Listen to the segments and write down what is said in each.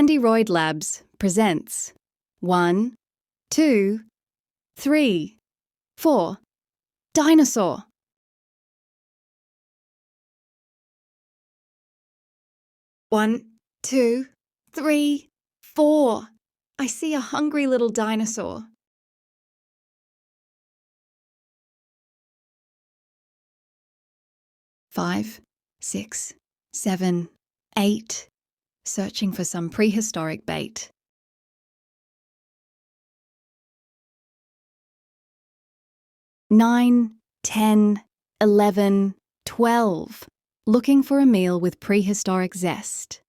Candyroid Labs presents 1, 2, 3, 4. Dinosaur. One, two, three, 4. I see a hungry little dinosaur. Five, 6, 7, 8. Searching for some prehistoric bait. 9, 10, 11, 12. Looking for a meal with prehistoric zest.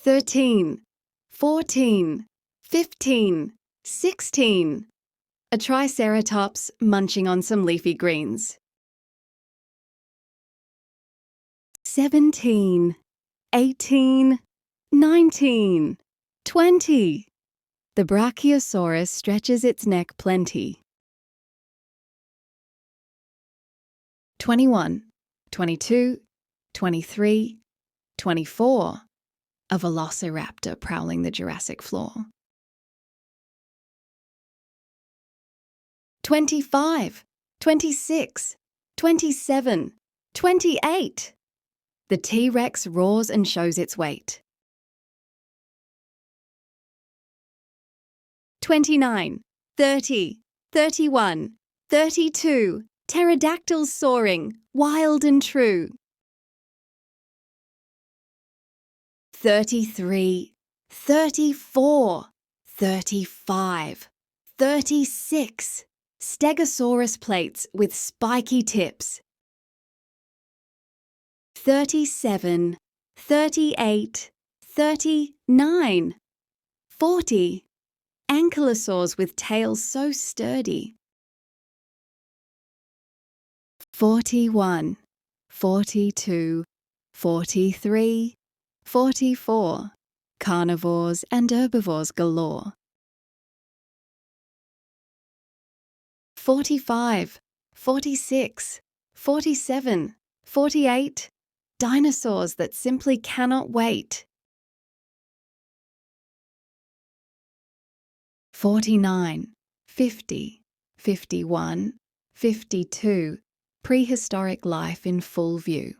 13, 14, 15, 16. A Triceratops munching on some leafy greens. 17, 18, 19, 20. The Brachiosaurus stretches its neck plenty. 21, 22, 23, 24. A Velociraptor prowling the Jurassic floor. 25, 26, 27, 28. The T-Rex roars and shows its weight. 29, 30, 31, 32. Pterodactyls soaring, wild and true. 33, 34, 35, 36. Stegosaurus plates with spiky tips. 37, 38, 39, 40. Ankylosaurs with tails so sturdy. 41, 42, 43, 44. Carnivores and herbivores galore. 45, 46, 47, 48. Dinosaurs that simply cannot wait. 49, 50, 51, 52. Prehistoric life in full view.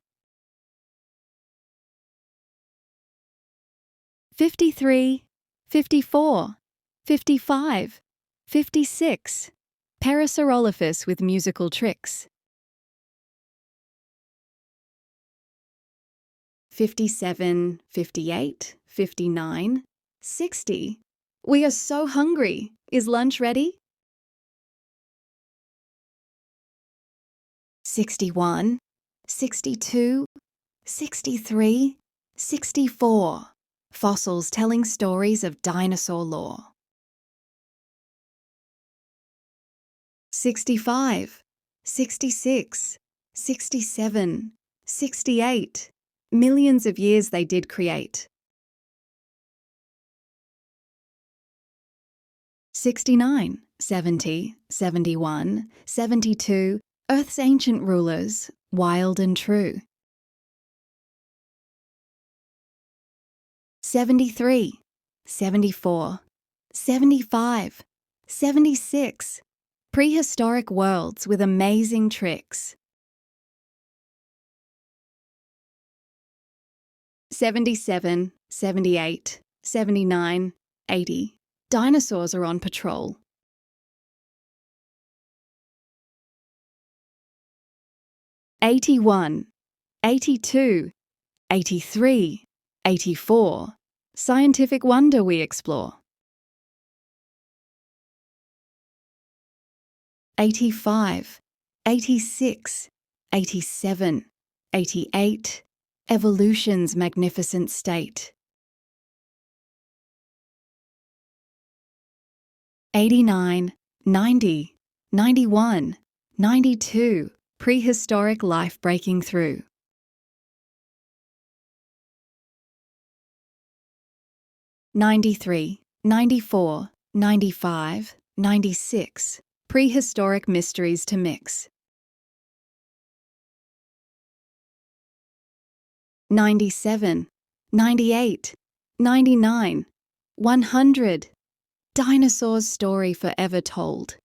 53, 54, 55, 56. Parasaurolophus with musical tricks. 57, 58, 59, 60. We are so hungry. Is lunch ready? 61, 62, 63, 64. Fossils telling stories of dinosaur lore. 65, 66, 67, 68. Millions of years they did create. 69, 70, 71, 72. Earth's ancient rulers, wild and true. 73, 74, 75, 76. Prehistoric worlds with amazing tricks. 77, 78, 79, 80. Dinosaurs are on patrol. 81, 82, 83, 84. Scientific wonder we explore. 85, 86, 87, 88. Evolution's magnificent state. 89, 90, 91, 92. Prehistoric life breaking through. 93, 94, 95, 96. Prehistoric mysteries to mix. 97, 98, 99, 100. Dinosaur's story forever told.